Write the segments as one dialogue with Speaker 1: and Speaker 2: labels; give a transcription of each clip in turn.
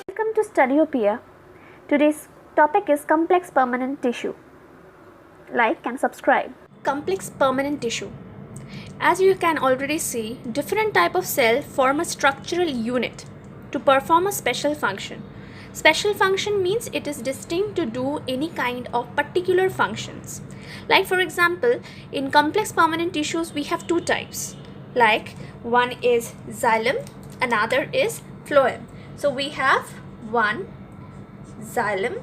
Speaker 1: Welcome to Studyopia. Today's topic is complex permanent tissue. Like and subscribe. Complex permanent tissue. As you can already see, different type of cell form a structural unit to perform a special function. Special function means it is distinct to do any kind of particular functions. Like for example, in complex permanent tissues we have two types. Like one is xylem, another is phloem. So we have one xylem,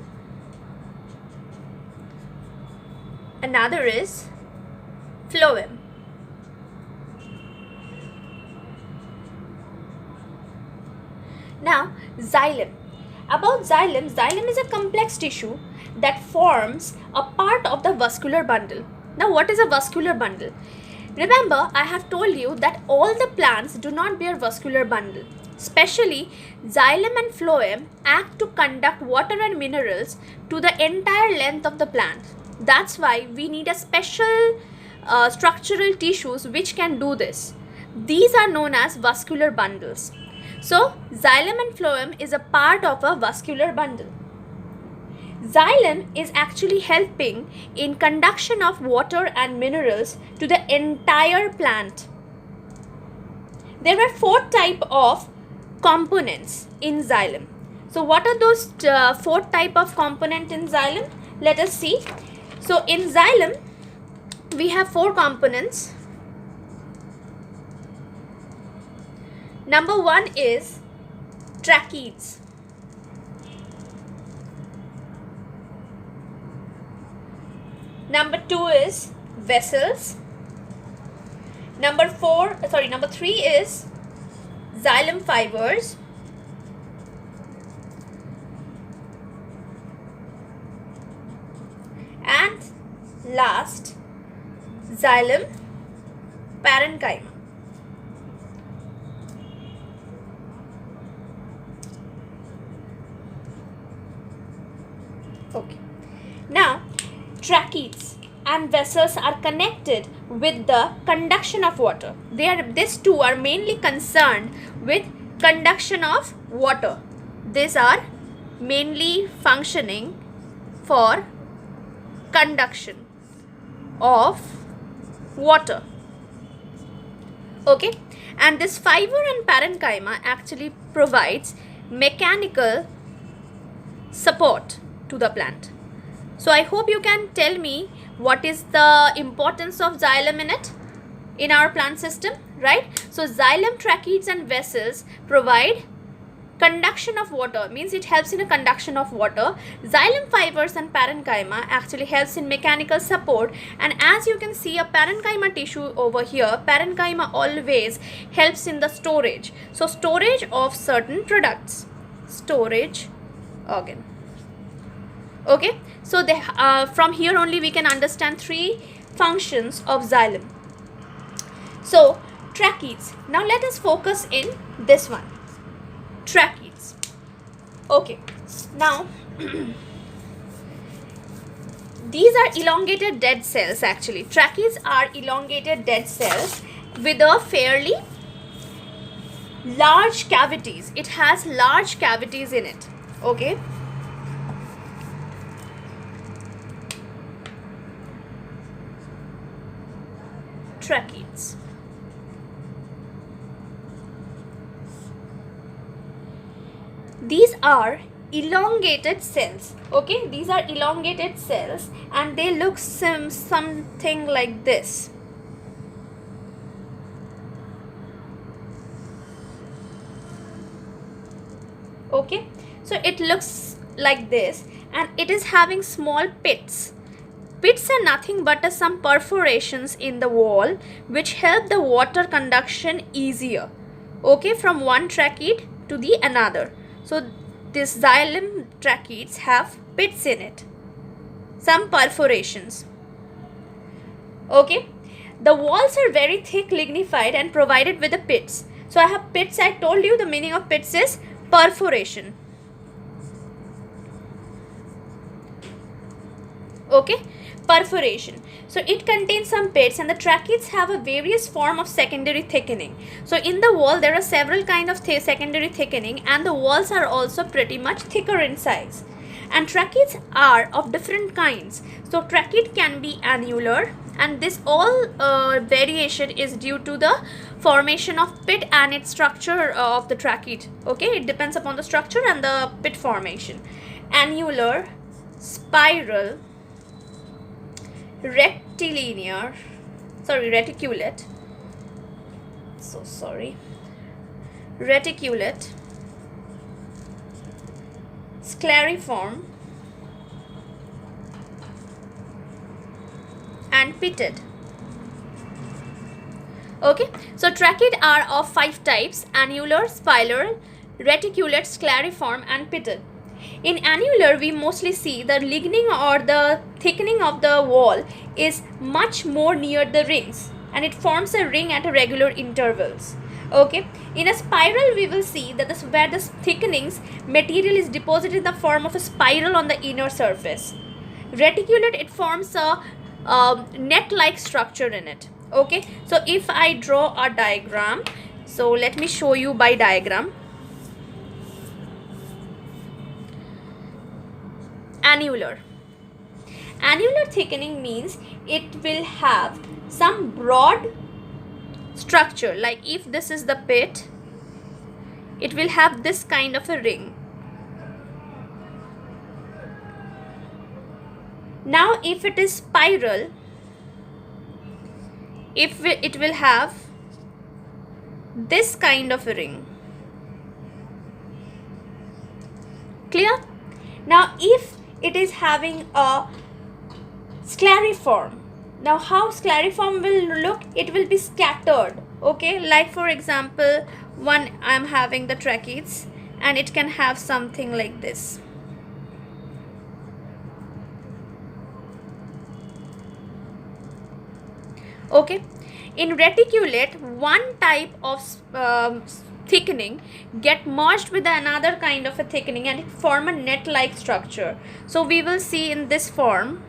Speaker 1: another is phloem. Now xylem. About xylem, xylem is a complex tissue that forms a part of the vascular bundle. Now what is a vascular bundle? Remember, I have told you that all the plants do not bear vascular bundle. Especially xylem and phloem act to conduct water and minerals to the entire length of the plant. That's why we need a special structural tissues which can do this. These are known as vascular bundles. So xylem and phloem is a part of a vascular bundle. Xylem is actually helping in conduction of water and minerals to the entire plant. There are four types of components in xylem. So what are those four types of components in xylem? Let us see. So in xylem we have four components. Number one is tracheids. Number two is vessels. Number three is xylem fibers. And last, xylem parenchyma. Okay. Now, tracheids and vessels are connected with the conduction of water. These two are mainly concerned with conduction of water. These are mainly functioning for conduction of water. Okay, and this fiber and parenchyma actually provides mechanical support to the plant. So I hope you can tell me what is the importance of xylem in our plant system, right? So xylem, tracheids and vessels provide conduction of water, means it helps in the conduction of water. Xylem fibers and parenchyma actually helps in mechanical support, and as you can see a parenchyma tissue over here, parenchyma always helps in the storage. So storage of certain products, storage organ. Okay, so from here only we can understand three functions of xylem. So tracheids. Now let us focus in this one. Tracheids. Okay, now these are elongated dead cells actually. Tracheids are elongated dead cells with a fairly large cavities. It has large cavities in it. Okay. Tracheids. These are elongated cells. Okay, these are elongated cells and they look something like this. Okay, so it looks like this and it is having small pits. Pits are nothing but some perforations in the wall which help the water conduction easier, okay, from one tracheid to the another. So this xylem tracheids have pits in it, some perforations. Okay, the walls are very thick, lignified and provided with the pits. So I have pits. I told you the meaning of pits is perforation. Okay, perforation. So it contains some pits, and the tracheids have a various form of secondary thickening. So in the wall there are several kind of secondary thickening, and the walls are also pretty much thicker in size. And tracheids are of different kinds. So tracheid can be annular, and this all variation is due to the formation of pit and its structure of the tracheid. Okay, it depends upon the structure and the pit formation. Annular, spiral, reticulate, reticulate, scleriform, and pitted. Okay, so tracheid are of 5 types: annular, spiral, reticulate, scleriform, and pitted. In annular, we mostly see the ligning or the thickening of the wall is much more near the rings, and it forms a ring at regular intervals. Okay, in a spiral, we will see that where the thickenings material is deposited in the form of a spiral on the inner surface. Reticulate, it forms a net-like structure in it. Okay, so if I draw a diagram, so let me show you by diagram. Annular thickening means it will have some broad structure, like if this is the pit, it will have this kind of a ring. Now if it is spiral, it will have this kind of a ring. Clear? Now if it is having a scleriform, now how scleriform will look? It will be scattered. Okay, like for example, I am having the tracheids, and it can have something like this. Okay, in reticulate, one type of thickening get merged with another kind of a thickening, and it form a net-like structure. So we will see in this form.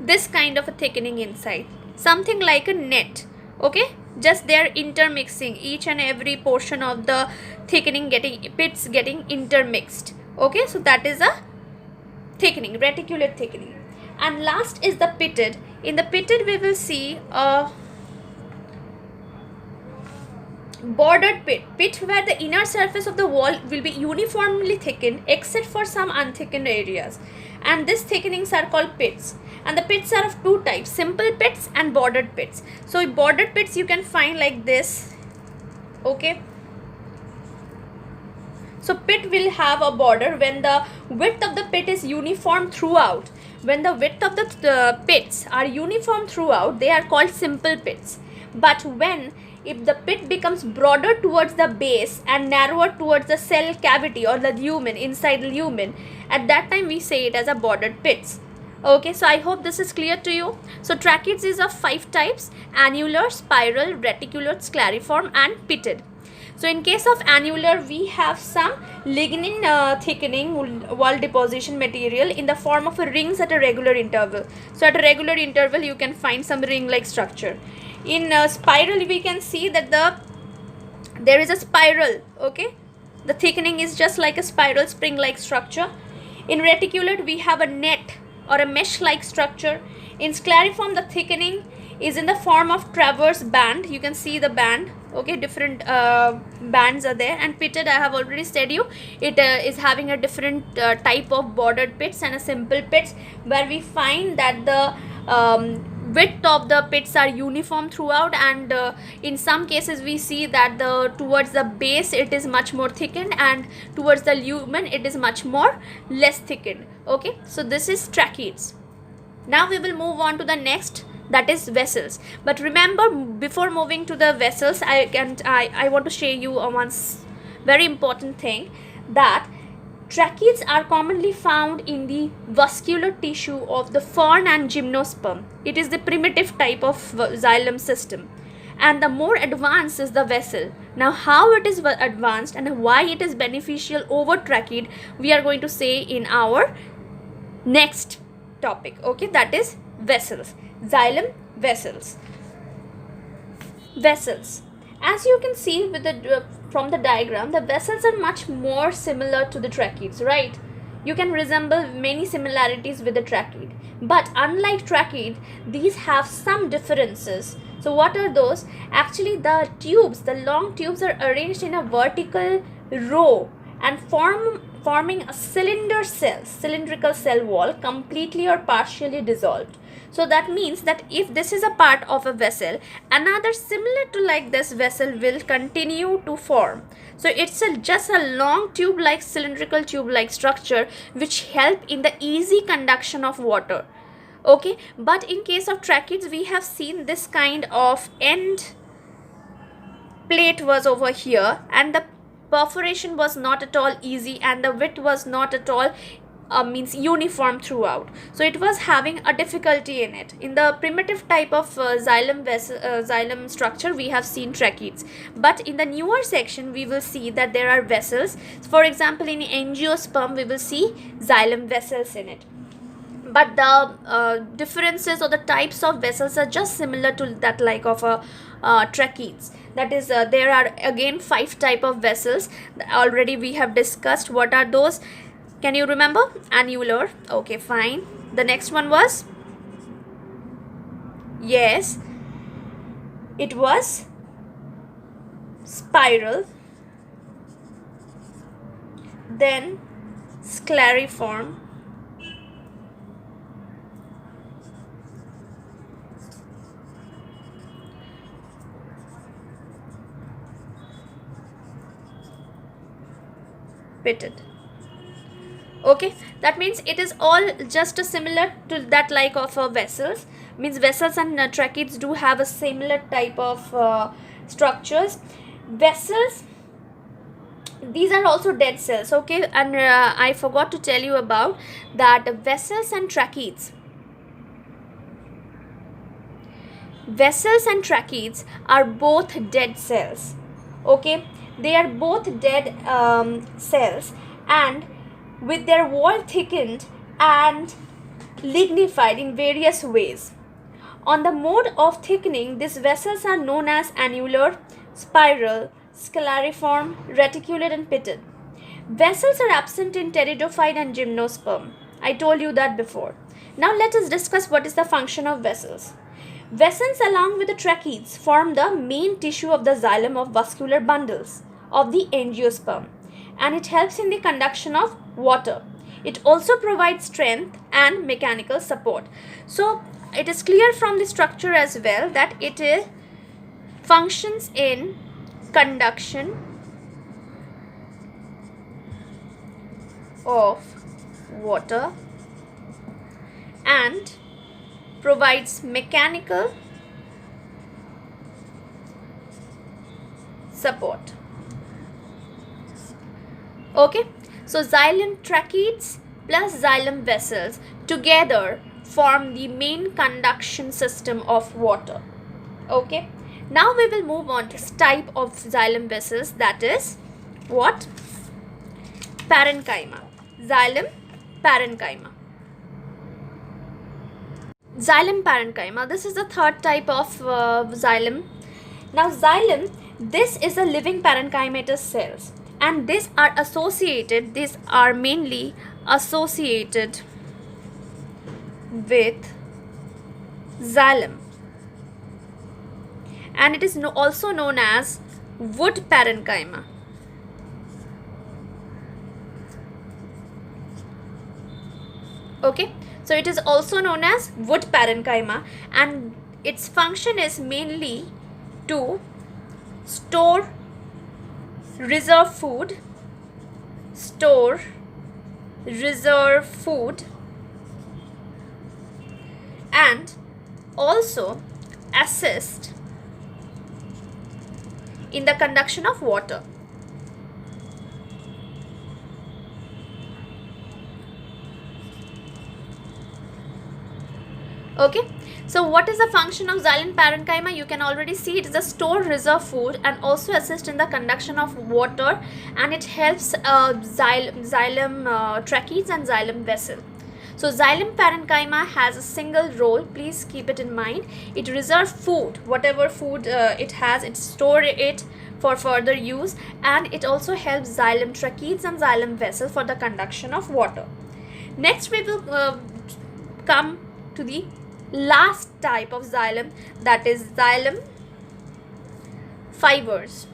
Speaker 1: This kind of a thickening inside, something like a net. Okay, just they are intermixing, each and every portion of the thickening pits getting intermixed. Okay, so that is a thickening, reticulate thickening. And last is the pitted. In the pitted, we will see a bordered pit where the inner surface of the wall will be uniformly thickened except for some unthickened areas, and these thickenings are called pits. And the pits are of 2 types: simple pits and bordered pits. So bordered pits you can find like this. Okay, so pit will have a border when the width of the pit is uniform throughout. When the width of the pits are uniform throughout, they are called simple pits. But if the pit becomes broader towards the base and narrower towards the cell cavity or the lumen, inside the lumen, at that time we say it as a bordered pits. Okay, so I hope this is clear to you. So tracheids is of 5 types: annular, spiral, reticulate, scleriform, and pitted. So in case of annular, we have some lignin thickening wall deposition material in the form of rings at a regular interval. So at a regular interval, you can find some ring-like structure. In spiral, we can see that there is a spiral. Okay, the thickening is just like a spiral spring-like structure. In reticulate, we have a net or a mesh-like structure. In scleriform, the thickening is in the form of transverse band. You can see the band. Okay, different bands are there. And pitted, I have already said you, it is having a different type of bordered pits and a simple pits, where we find that the width of the pits are uniform throughout, and in some cases we see that towards the base it is much more thickened, and towards the lumen it is much more less thickened. Okay, so this is tracheids. Now we will move on to the next, that is vessels. But remember, before moving to the vessels, I want to share you one very important thing, that tracheids are commonly found in the vascular tissue of the fern and gymnosperm. It is the primitive type of xylem system, and the more advanced is the vessel. Now, how it is advanced and why it is beneficial over trachea, we are going to say in our next topic. Okay, that is vessels. Xylem vessels. Vessels. As you can see with the from the diagram, the vessels are much more similar to the tracheates, right? You can resemble many similarities with the tracheate, but unlike tracheate, these have some differences. So what are those? Actually, the tubes, the long tubes, are arranged in a vertical row and forming a cylindrical cell wall, completely or partially dissolved. So that means that if this is a part of a vessel, another similar to like this vessel will continue to form. So it's just a long tube-like, cylindrical tube-like structure which help in the easy conduction of water. Okay, but in case of tracheates, we have seen this kind of end plate was over here, and the perforation was not at all easy, and the width was not at all means uniform throughout. So it was having a difficulty in it. In the primitive type of xylem structure, we have seen tracheates, but in the newer section we will see that there are vessels. For example, in angiosperm we will see xylem vessels in it, but the differences or the types of vessels are just similar to that like of a tracheates. That is, there are again 5 type of vessels. Already we have discussed what are those. Can you remember? Annular. Okay, fine. The next one was, yes, it was spiral, then scleriform, pitted. Okay, that means it is all just a similar to that like of vessels. Means vessels and tracheates do have a similar type of structures. Vessels, these are also dead cells. Okay, and I forgot to tell you about that vessels and tracheates. Vessels and tracheates are both dead cells. Okay, they are both dead cells, and with their wall thickened and lignified in various ways. On the mode of thickening, these vessels are known as annular, spiral, scleriform, reticulate, and pitted. Vessels are absent in pteridophyte and gymnosperm. I told you that before. Now let us discuss what is the function of vessels. Vessels along with the tracheates form the main tissue of the xylem of vascular bundles of the angiosperm, and it helps in the conduction of water. It also provides strength and mechanical support. So it is clear from the structure as well that it functions in conduction of water and provides mechanical support. Okay, so xylem tracheates plus xylem vessels together form the main conduction system of water. Okay, now we will move on to this type of xylem vessels, that is what? Parenchyma. Xylem parenchyma. Xylem parenchyma, this is the third type of xylem. Now xylem, this is a living parenchymatous cells, and these are mainly associated with xylem, and it is also known as wood parenchyma. Okay, so it is also known as wood parenchyma, and its function is mainly to store reserve food, and also assist in the conduction of water. Okay, so what is the function of xylem parenchyma? You can already see it is a store reserve food and also assist in the conduction of water, and it helps xylem tracheids and xylem vessel. So xylem parenchyma has a single role, please keep it in mind. It reserves food, whatever food it has, it store it for further use, and it also helps xylem tracheids and xylem vessel for the conduction of water. Next we will come to the last type of xylem, that is xylem fibers.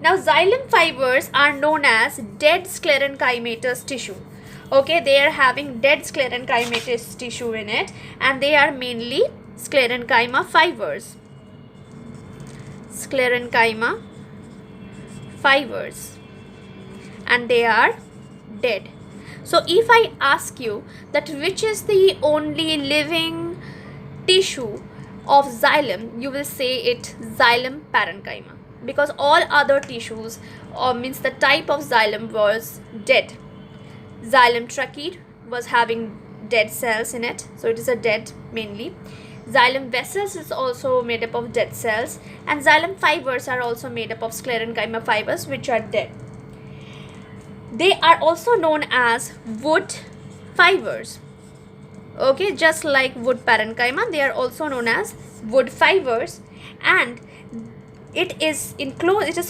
Speaker 1: Now xylem fibers are known as dead sclerenchymatous tissue. Okay, they are having dead sclerenchymatous tissue in it, and they are mainly sclerenchyma fibers. Sclerenchyma fibers, and they are dead. So if I ask you that which is the only living tissue of xylem, you will say it xylem parenchyma, because all other tissues, or means the type of xylem, was dead. Xylem tracheid was having dead cells in it, so it is a dead mainly. Xylem vessels is also made up of dead cells, and xylem fibers are also made up of sclerenchyma fibers, which are dead. They are also known as wood fibers. Okay, just like wood parenchyma, they are also known as wood fibers, and it is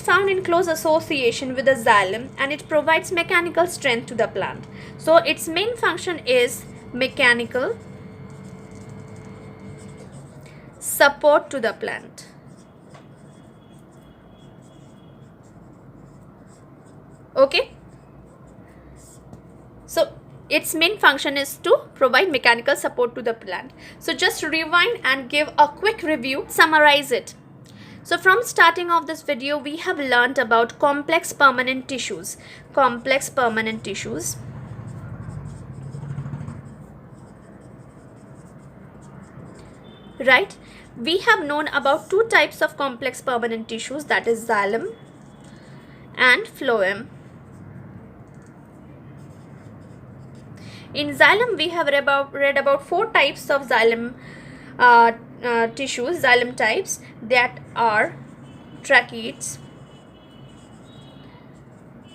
Speaker 1: found in close association with the xylem, and it provides mechanical strength to the plant. So its main function is mechanical support to the plant. Okay, so its main function is to provide mechanical support to the plant. So just rewind and give a quick review, summarize it. So from starting of this video, we have learnt about complex permanent tissues. Complex permanent tissues. Right? We have known about two types of complex permanent tissues, that is xylem and phloem. In xylem, we have read about four types of xylem tissues, xylem types, that are tracheids,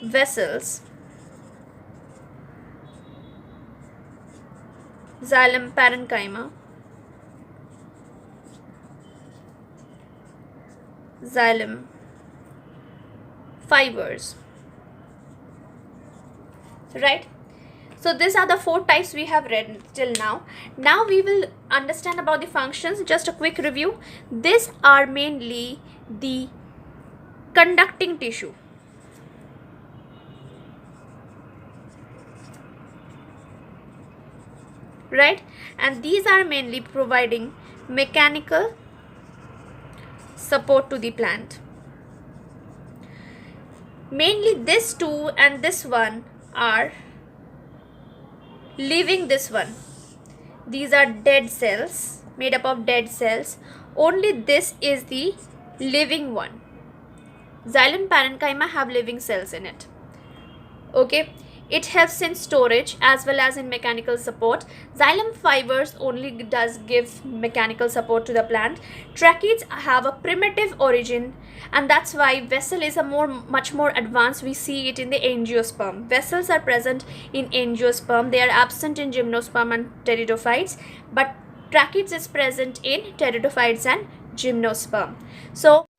Speaker 1: vessels, xylem parenchyma, xylem fibers. Right? So these are the four types we have read till now. Now we will understand about the functions. Just a quick review. These are mainly the conducting tissue. Right? And these are mainly providing mechanical support to the plant. Mainly this two and this one are leaving this one. These are dead cells, made up of dead cells. Only this is the living one. Xylem parenchyma have living cells in it. Okay, it helps in storage as well as in mechanical support. Xylem fibers only does give mechanical support to the plant. Tracheids have a primitive origin, and that's why vessel is a much more advanced. We see it in the angiosperm. Vessels are present in angiosperm. They are absent in gymnosperm and pteridophytes, but tracheids is present in pteridophytes and gymnosperm. So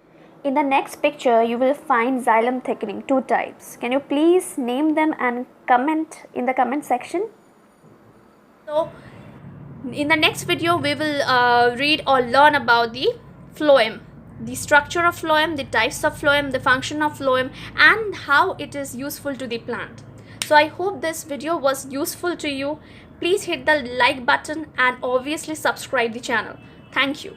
Speaker 1: in the next picture, you will find xylem thickening, two types. Can you please name them and comment in the comment section? So in the next video, we will read or learn about the phloem, the structure of phloem, the types of phloem, the function of phloem, and how it is useful to the plant. So I hope this video was useful to you. Please hit the like button and obviously subscribe the channel. Thank you.